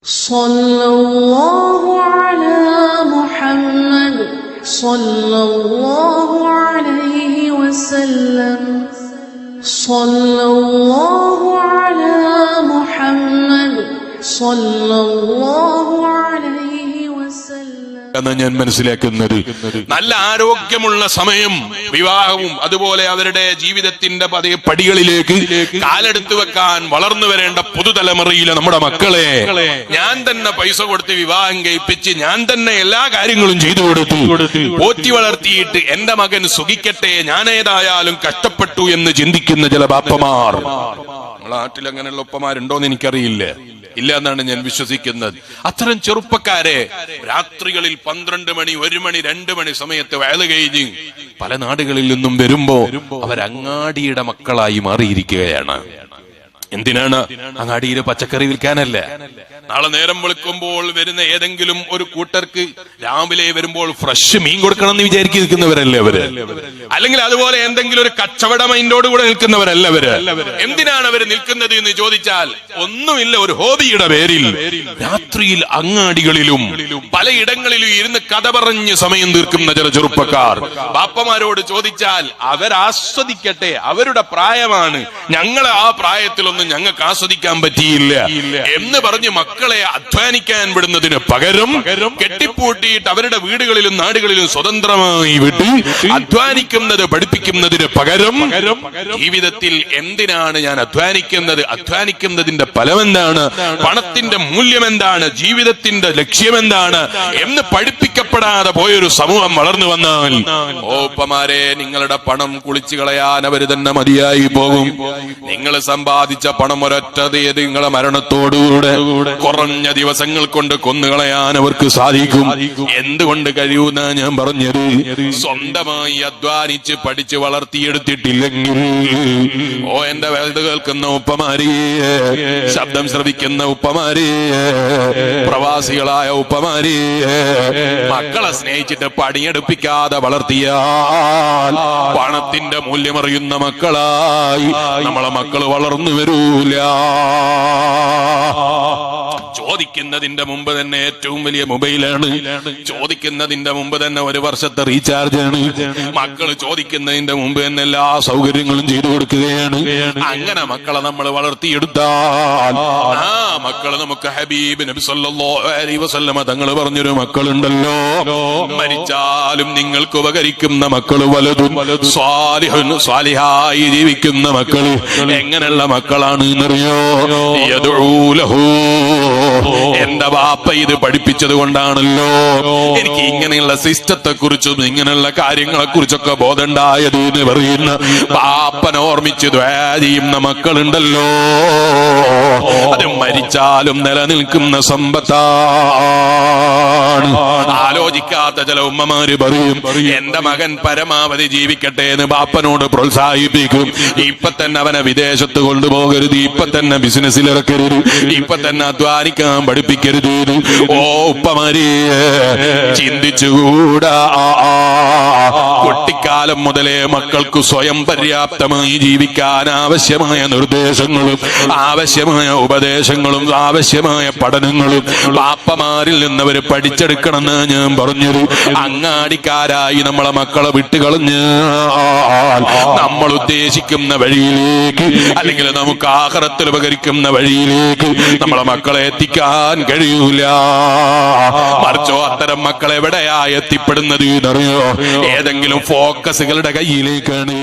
Sallallahu ala Muhammad sallallahu alayhi wa sallam. Sallallahu ala Muhammad sallallahu alayhi wa sallam. എന്നാ ഞാൻ മനസ്സിലാക്കുന്നത് നല്ല ആരോഗ്യമുള്ള സമയം വിവാഹവും അതുപോലെ അവരുടെ ജീവിതത്തിന്റെ പടികളിലേക്ക് കാലെടുത്തു വെക്കാൻ വളർന്നു വരേണ്ട പുതുതലമുറയിലെ നമ്മുടെ മക്കളെ ഞാൻ തന്നെ പൈസ കൊടുത്ത് വിവാഹം കഴിപ്പിച്ച് ഞാൻ തന്നെ എല്ലാ കാര്യങ്ങളും ചെയ്തു കൊടുത്തു പോറ്റി വളർത്തിയിട്ട് എന്റെ മകൻ സുഖിക്കട്ടെ, ഞാൻ ഏതായാലും കഷ്ടപ്പെട്ടു എന്ന് ചിന്തിക്കുന്ന ചില ബാപ്പമാർ നമ്മളെ നാട്ടിൽ അങ്ങനെയുള്ള ഒപ്പമാരുണ്ടോന്ന് എനിക്കറിയില്ല, ഇല്ല എന്നാണ് ഞാൻ വിശ്വസിക്കുന്നത്. അത്തരം ചെറുപ്പക്കാരെ രാത്രികളിൽ 12 മണി 1 മണി 2 മണി സമയത്ത് വയല് കഴിഞ്ഞ് പല നാടുകളിൽ നിന്നും വരുമ്പോ അവരങ്ങാടിയുടെ മക്കളായി മാറിയിരിക്കുകയാണ്. എന്തിനാണ്? അങ്ങാടിയില് പച്ചക്കറി വിൽക്കാനല്ല. നാളെ നേരം വെളുക്കുമ്പോൾ വരുന്ന ഏതെങ്കിലും ഒരു കൂട്ടർക്ക് രാവിലെ വരുമ്പോൾ ഫ്രഷ് മീൻ കൊടുക്കണം എന്ന് വിചാരിക്കി നിൽക്കുന്നവരല്ലേ അവര്, അല്ലെങ്കിൽ അതുപോലെ എന്തെങ്കിലും ഒരു കച്ചവട മൈൻഡോട് കൂടെ നിൽക്കുന്നവരല്ല അവര്. എന്തിനാണ് അവര് നിൽക്കുന്നത് എന്ന് ചോദിച്ചാൽ ഒന്നുമില്ല, ഒരു ഹോബിയുടെ പേരിൽ രാത്രിയിൽ അങ്ങാടികളിലും പലയിടങ്ങളിലും ഇരുന്ന് കഥ പറഞ്ഞ് സമയം തീർക്കുന്ന ചില ചെറുപ്പക്കാർ. ബാപ്പമാരോട് ചോദിച്ചാൽ അവരാസ്വദിക്കട്ടെ, അവരുടെ പ്രായമാണ്, ഞങ്ങളെ ആ പ്രായത്തിലൊന്നും ഞങ്ങൾക്ക് ആസ്വദിക്കാൻ പറ്റിയില്ല എന്ന് പറഞ്ഞ് മക്കളെ അധ്വാനിക്കാൻ വിടുന്നതിന് പകരം കെട്ടിപ്പൂട്ടിയിട്ട് അവരുടെ വീടുകളിലും നാടുകളിലും സ്വതന്ത്രമായി വിട്ട് അധ്വാനിക്കുന്നത് പഠിപ്പിക്കുന്നതിന് പകരം ജീവിതത്തിൽ എന്തിനാണ് ഞാൻ അധ്വാനിക്കുന്നത്, അധ്വാനിക്കുന്നതിന്റെ ഫലമെന്താണ്, പണത്തിന്റെ മൂല്യം എന്താണ്, ജീവിതത്തിന്റെ ലക്ഷ്യമെന്താണ് എന്ന് പഠിപ്പിക്കപ്പെടാതെ പോയൊരു സമൂഹം വളർന്നു വന്നാൽ ഓപ്പമാരെ നിങ്ങളുടെ പണം കുളിച്ചു കളയാൻ അവര് തന്നെ മതിയായി പോകും. നിങ്ങൾ സമ്പാദിച്ച പണം ഒരൊറ്റ തീയതി നിങ്ങളെ മരണത്തോടുകൂടെ കുറഞ്ഞ ദിവസങ്ങൾ കൊണ്ട് കൊന്നുകളയാൻ അവർക്ക് സാധിക്കും. എന്തുകൊണ്ട് കഴിയൂന്നാ ഞാൻ പറഞ്ഞത്? സ്വന്തമായി അധ്വാനിച്ച് പഠിച്ച് വളർത്തിയെടുത്തിട്ടില്ലെങ്കിൽ ഓ എന്റെ വേദ കേൾക്കുന്ന ഉപ്പമാരെ, ശബ്ദം ശ്രവിക്കുന്ന ഉപ്പമാരെ, പ്രവാസികളായ ഉപ്പമാരെ, മക്കളെ സ്നേഹിച്ചിട്ട് പണിയെടുപ്പിക്കാതെ വളർത്തിയാൽ പണത്തിന്റെ മൂല്യമറിയുന്ന മക്കളായി നമ്മളെ മക്കൾ വളർന്നു വരൂല. ചോദിക്കുന്നതിന്റെ മുമ്പ് തന്നെ ഏറ്റവും വലിയ മൊബൈലാണ്, ചോദിക്കുന്നതിന്റെ മുമ്പ് തന്നെ 1 വർഷത്തെ റീചാർജ് ആണ്, മക്കള് ചോദിക്കുന്നതിന്റെ മുമ്പ് തന്നെ എല്ലാ സൗകര്യങ്ങളും ചെയ്തു കൊടുക്കുകയാണ്. അങ്ങനെ മക്കളെ നമ്മൾ വളർത്തിയെടുത്താൽ ആ മക്കള് നമുക്ക് ഹബീബ് നബി സല്ലല്ലാഹു അലൈഹി വസല്ലമ തങ്ങൾ പറഞ്ഞൊരു മക്കളുണ്ടല്ലോ, മരിച്ചാലും നിങ്ങൾക്ക് ഉപകരിക്കുന്ന മക്കള്, വലതും സ്വാലിഹായി ജീവിക്കുന്ന മക്കള്. എങ്ങനെയുള്ള മക്കളാണ് എന്നറിയോ? യദഊലഹു, എന്റെ ബാപ്പ ഇത് പഠിപ്പിച്ചത് കൊണ്ടാണല്ലോ എനിക്ക് ഇങ്ങനെയുള്ള സിസ്റ്റത്തെ കുറിച്ചും ഇങ്ങനെയുള്ള കാര്യങ്ങളെ കുറിച്ചൊക്കെ ബോധമുണ്ടായത് എന്ന് പറയുന്ന ബാപ്പനെ ഓർമ്മിച്ച് ദുആ ചെയ്യുന്ന മക്കളുണ്ടല്ലോ, അത് മരിച്ചാലും നിലനിൽക്കുന്ന സമ്പത്താണ്. ആലോചിക്കാത്ത ചില ഉമ്മമാര് പറയും എന്റെ മകൻ പരമാവധി ജീവിക്കട്ടെ എന്ന് ബാപ്പനോട് പ്രോത്സാഹിപ്പിക്കും. ഇപ്പൊ തന്നെ അവനെ വിദേശത്ത് കൊണ്ടുപോകരുത്, ഇപ്പൊ തന്നെ ബിസിനസ്സിൽ ഇറക്കരുത്, ഇപ്പൊ തന്നെ അധ്വാനിക്കാൻ പഠിപ്പിക്കരുത്. ഓ ഉപ്പമാരെ, ചിന്തിച്ചുകൂടാ? കുട്ടിക്കാലം മുതലേ മക്കൾക്ക് സ്വയം പര്യാപ്തമായി ജീവിക്കാൻ ആവശ്യമായ നിർദ്ദേശങ്ങളും ആവശ്യമായ ഉപദേശങ്ങളും ആവശ്യമായ പഠനങ്ങളും ബാപ്പമാരിൽ നിന്നവര് പഠിച്ചെടുക്കണമെന്ന് ഞാൻ പറഞ്ഞത്. അങ്ങാടിക്കാരായി നമ്മളെ മക്കളെ വിട്ടുകളഞ്ഞ് നമ്മൾ ഉദ്ദേശിക്കുന്ന വഴിയിലേക്ക്, അല്ലെങ്കിൽ നമുക്ക് ആഖിറത്തിൽ ഉപകരിക്കുന്ന വഴിയിലേക്ക് നമ്മളെ മക്കളെ എത്തിക്കാൻ കഴിയൂല. മറിച്ചോ അത്തരം മക്കൾ എവിടെയാ എത്തിപ്പെടുന്നത് എന്നറിയോ? ഏതെങ്കിലും ഫോക്കസുകളുടെ കയ്യിലേക്കാണ്.